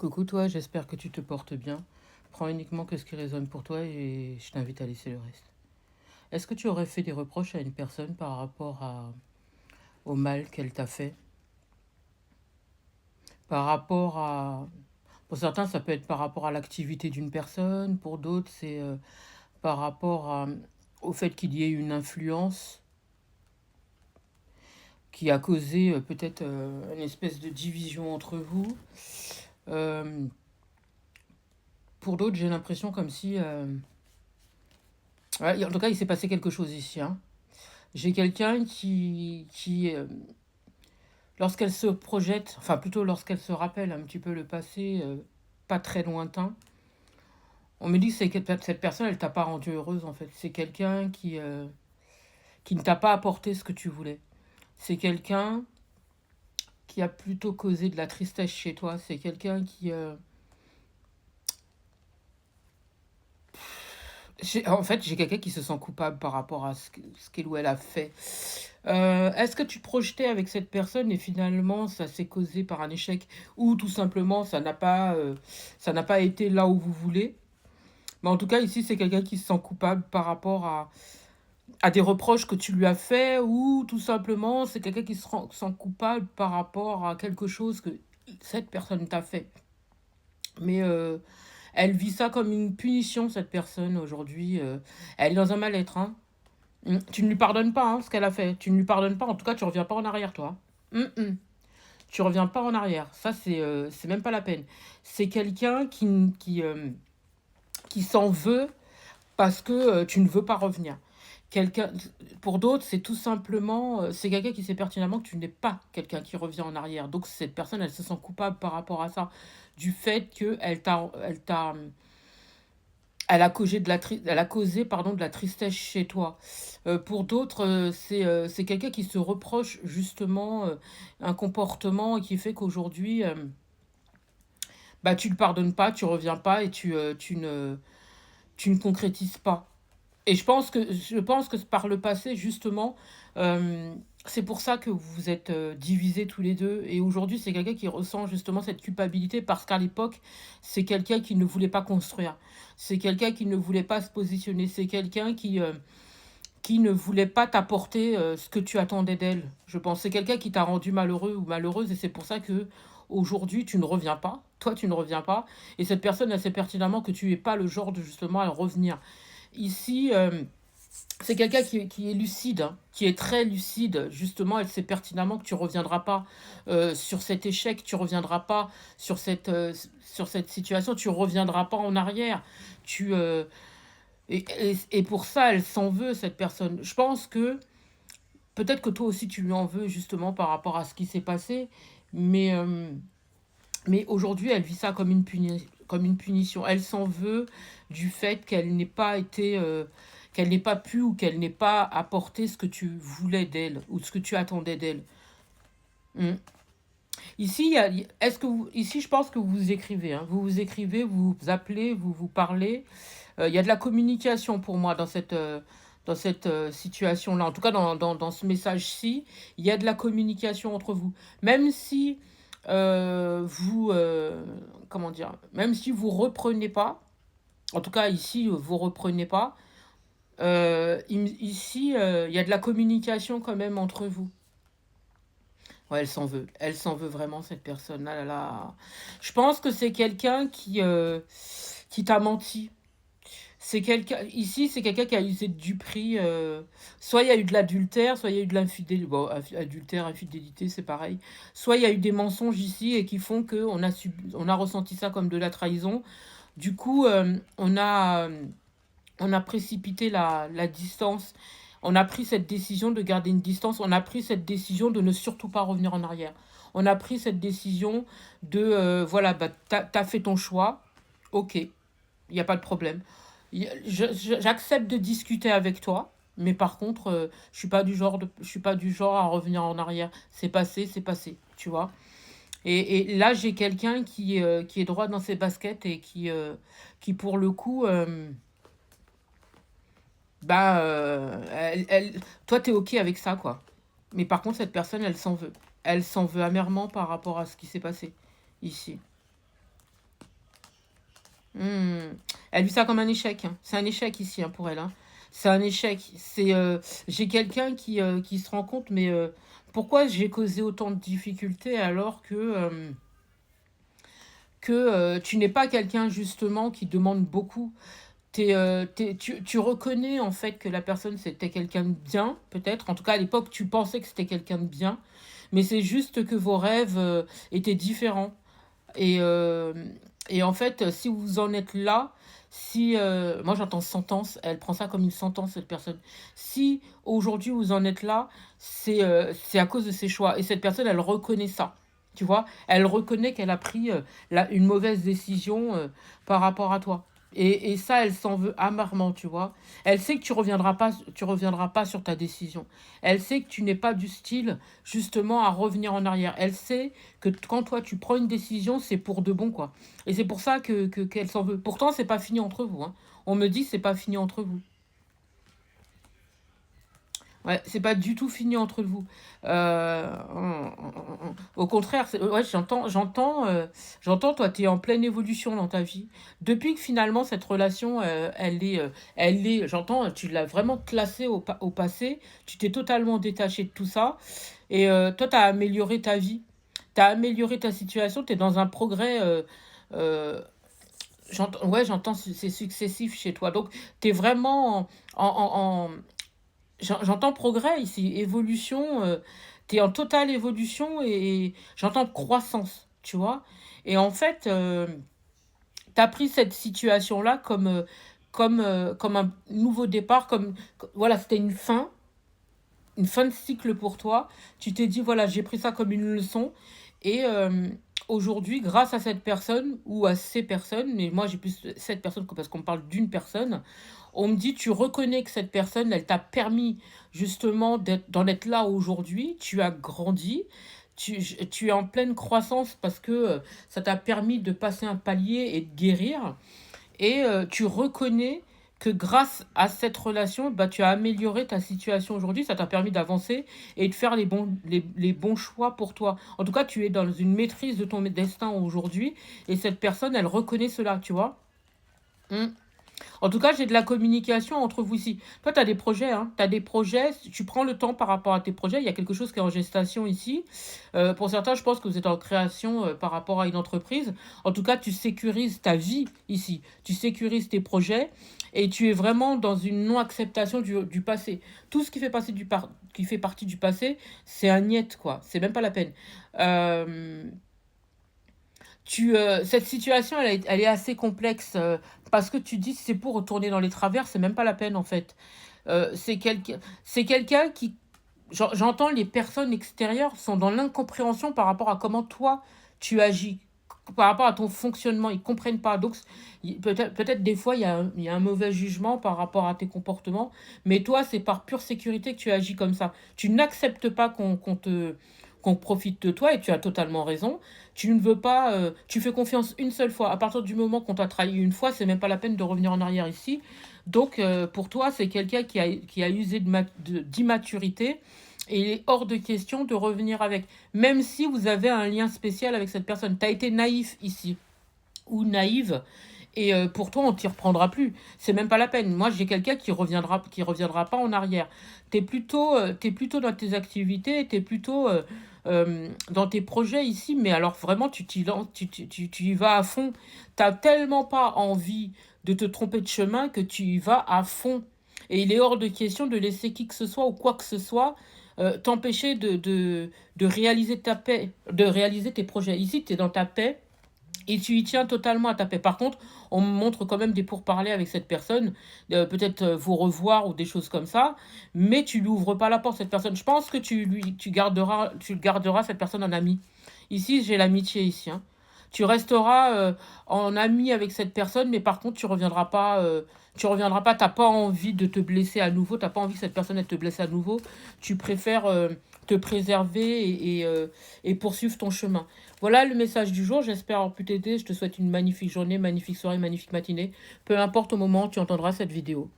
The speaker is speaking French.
Coucou toi, j'espère que tu te portes bien. Prends uniquement que ce qui résonne pour toi et je t'invite à laisser le reste. Est-ce que tu aurais fait des reproches à une personne par rapport au mal qu'elle t'a fait? Par rapport à... Pour certains, ça peut être par rapport à l'activité d'une personne. Pour d'autres, c'est par rapport au fait qu'il y ait une influence qui a causé peut-être une espèce de division entre vous. Euh, pour d'autres, j'ai l'impression comme si... ouais, en tout cas, il s'est passé quelque chose ici, hein. J'ai quelqu'un qui lorsqu'elle se projette, enfin plutôt lorsqu'elle se rappelle un petit peu le passé, pas très lointain, on me dit que cette personne, elle t'a pas rendue heureuse en fait. C'est quelqu'un qui ne t'a pas apporté ce que tu voulais. C'est quelqu'un qui a plutôt causé de la tristesse chez toi. C'est quelqu'un qui... En fait, j'ai quelqu'un qui se sent coupable par rapport à ce qu'elle ou elle a fait. Est-ce que tu te projetais avec cette personne et finalement ça s'est causé par un échec ou tout simplement ça n'a pas été là où vous voulez? Mais en tout cas, ici, c'est quelqu'un qui se sent coupable par rapport à des reproches que tu lui as fait ou tout simplement c'est quelqu'un qui sent coupable par rapport à quelque chose que cette personne t'a fait. Mais elle vit ça comme une punition, cette personne aujourd'hui. Elle est dans un mal-être, hein. Tu ne lui pardonnes pas hein, ce qu'elle a fait. Tu ne lui pardonnes pas. En tout cas, tu reviens pas en arrière, toi. Tu reviens pas en arrière. Ça, c'est même pas la peine. C'est quelqu'un qui s'en veut parce que tu ne veux pas revenir. Quelqu'un, pour d'autres, c'est tout simplement, c'est quelqu'un qui sait pertinemment que tu n'es pas quelqu'un qui revient en arrière. Donc cette personne, elle se sent coupable par rapport à ça, du fait que elle a causé pardon, de la tristesse chez toi. Pour d'autres, c'est quelqu'un qui se reproche justement un comportement qui fait qu'aujourd'hui, bah, tu ne le pardonnes pas, tu reviens pas et tu ne concrétises pas. Et je pense que par le passé, justement, c'est pour ça que vous vous êtes divisés tous les deux. Et aujourd'hui, c'est quelqu'un qui ressent justement cette culpabilité parce qu'à l'époque, c'est quelqu'un qui ne voulait pas construire. C'est quelqu'un qui ne voulait pas se positionner. C'est quelqu'un qui ne voulait pas t'apporter ce que tu attendais d'elle. Je pense c'est quelqu'un qui t'a rendu malheureux ou malheureuse et c'est pour ça que aujourd'hui tu ne reviens pas. Toi, tu ne reviens pas. Et cette personne, elle sait pertinemment que tu n'es pas le genre de justement à revenir. Ici, c'est quelqu'un qui est lucide, hein, qui est très lucide. Justement, elle sait pertinemment que tu reviendras pas sur cet échec, tu reviendras pas sur cette situation, tu reviendras pas en arrière. Tu, et pour ça, elle s'en veut, cette personne. Je pense que peut-être que toi aussi, tu lui en veux justement par rapport à ce qui s'est passé, mais, euh, mais aujourd'hui, elle vit ça comme une punition. Elle s'en veut du fait qu'elle n'ait pas été, qu'elle n'ait pas pu ou qu'elle n'ait pas apporté ce que tu voulais d'elle ou ce que tu attendais d'elle. Mm. Ici, ici, je pense que vous vous écrivez, hein. Vous vous écrivez, vous vous appelez, vous vous parlez. Il y a de la communication pour moi dans cette situation-là. En tout cas, dans ce message-ci, il y a de la communication entre vous. Même si vous, comment dire, même si vous reprenez pas, en tout cas ici, vous reprenez pas, ici, il y a de la communication quand même entre vous. Ouais, elle s'en veut. Elle s'en veut vraiment, cette personne. Ah là là. Je pense que c'est quelqu'un qui t'a menti. C'est quelqu'un ici, c'est quelqu'un qui a usé de duperie, soit il y a eu de l'adultère, soit il y a eu de l'infidélité. Bon, adultère, infidélité, c'est pareil. Soit il y a eu des mensonges ici et qui font on a ressenti ça comme de la trahison. Du coup, on a précipité la distance. On a pris cette décision de garder une distance. On a pris cette décision de ne surtout pas revenir en arrière. On a pris cette décision de, voilà, bah, t'as fait ton choix. Ok, il n'y a pas de problème. J'accepte de discuter avec toi, mais par contre, je suis pas du genre à revenir en arrière. C'est passé, tu vois. Et là, j'ai quelqu'un qui est droit dans ses baskets et qui pour le coup, bah, toi, t'es ok avec ça, quoi. Mais par contre, cette personne, elle s'en veut. Elle s'en veut amèrement par rapport à ce qui s'est passé ici. Mmh. Elle vit ça comme un échec, hein. C'est un échec ici, hein, pour elle, hein. C'est un échec. J'ai quelqu'un qui se rend compte, mais pourquoi j'ai causé autant de difficultés alors que tu n'es pas quelqu'un justement qui demande beaucoup. Tu reconnais en fait que la personne c'était quelqu'un de bien, peut-être. En tout cas, à l'époque, tu pensais que c'était quelqu'un de bien, mais c'est juste que vos rêves étaient différents. Et, et en fait, si vous en êtes là, si moi j'entends sentence, elle prend ça comme une sentence, cette personne. Si aujourd'hui vous en êtes là, c'est à cause de ses choix. Et cette personne, elle reconnaît ça. Tu vois? Elle reconnaît qu'elle a pris une mauvaise décision par rapport à toi. Et ça, elle s'en veut amèrement, tu vois? Elle sait que tu reviendras pas sur ta décision. Elle sait que tu n'es pas du style, justement, à revenir en arrière. Elle sait que quand toi tu prends une décision, c'est pour de bon, quoi. Et c'est pour ça qu'elle s'en veut. Pourtant, c'est pas fini entre vous, hein. On me dit: «C'est pas fini entre vous». Ouais, c'est pas du tout fini entre vous. Au contraire, ouais, j'entends, toi, tu es en pleine évolution dans ta vie. Depuis que finalement cette relation, j'entends, tu l'as vraiment classée au passé, tu t'es totalement détaché de tout ça et toi, tu as amélioré ta vie. Tu as amélioré ta situation, tu es dans un progrès, heu, j'entends c'est successif chez toi. Donc tu es vraiment en j'entends progrès ici, évolution, tu es en totale évolution et j'entends croissance, tu vois? Et en fait, tu as pris cette situation-là comme un nouveau départ, voilà, c'était une fin de cycle pour toi. Tu t'es dit: «Voilà, j'ai pris ça comme une leçon» et aujourd'hui, grâce à cette personne ou à ces personnes, mais moi j'ai plus cette personne parce qu'on me parle d'une personne, on me dit: «Tu reconnais que cette personne, elle t'a permis justement d'en être là aujourd'hui. Tu as grandi, tu es en pleine croissance parce que, ça t'a permis de passer un palier et de guérir». Et tu reconnais que grâce à cette relation, bah, tu as amélioré ta situation aujourd'hui. Ça t'a permis d'avancer et de faire les bons choix pour toi. En tout cas, tu es dans une maîtrise de ton destin aujourd'hui et cette personne, elle reconnaît cela, tu vois? Mmh. En tout cas, j'ai de la communication entre vous ici. Toi, tu as des projets, hein, tu as des projets, si tu prends le temps par rapport à tes projets, il y a quelque chose qui est en gestation ici. Pour certains, je pense que vous êtes en création, par rapport à une entreprise. En tout cas, tu sécurises ta vie ici. Tu sécurises tes projets et tu es vraiment dans une non-acceptation du passé. Tout ce qui fait qui fait partie du passé, c'est un niet, quoi, c'est même pas la peine. Hem Cette situation, elle est assez complexe, parce que tu dis: «C'est pour retourner dans les travers», c'est même pas la peine, en fait. C'est quelqu'un qui j'entends les personnes extérieures sont dans l'incompréhension par rapport à comment toi, tu agis, par rapport à ton fonctionnement. Ils comprennent pas. Donc peut-être des fois, il y a un mauvais jugement par rapport à tes comportements, mais toi, c'est par pure sécurité que tu agis comme ça. Tu n'acceptes pas qu'on profite de toi et tu as totalement raison. Tu ne veux pas, tu fais confiance une seule fois. À partir du moment qu'on t'a trahi une fois, c'est même pas la peine de revenir en arrière ici. Donc pour toi, c'est quelqu'un qui a usé d'immaturité et il est hors de question de revenir avec. Même si vous avez un lien spécial avec cette personne. Tu as été naïf ici ou naïve et pour toi, on t'y reprendra plus. C'est même pas la peine. Moi, j'ai quelqu'un qui reviendra pas en arrière. Tu plutôt dans tes activités, tu es plutôt, dans tes projets ici, mais alors vraiment tu t'y lances tu y vas à fond. Tu as tellement pas envie de te tromper de chemin que tu y vas à fond et il est hors de question de laisser qui que ce soit ou quoi que ce soit, t'empêcher de réaliser ta paix, de réaliser tes projets. Ici, tu es dans ta paix et tu y tiens totalement à ta paix. Par contre, on me montre quand même des pourparlers avec cette personne, peut-être, vous revoir ou des choses comme ça, mais tu lui ouvres pas la porte, cette personne. Je pense que tu garderas cette personne en ami. Ici, j'ai l'amitié ici, hein. Tu resteras, en ami avec cette personne, mais par contre, tu reviendras pas. Tu pas envie de te blesser à nouveau, tu pas envie que cette personne, elle te blesse à nouveau. Tu préfères, te préserver et poursuivre ton chemin. Voilà le message du jour, j'espère avoir pu t'aider. Je te souhaite une magnifique journée, magnifique soirée, magnifique matinée. Peu importe au moment où tu entendras cette vidéo.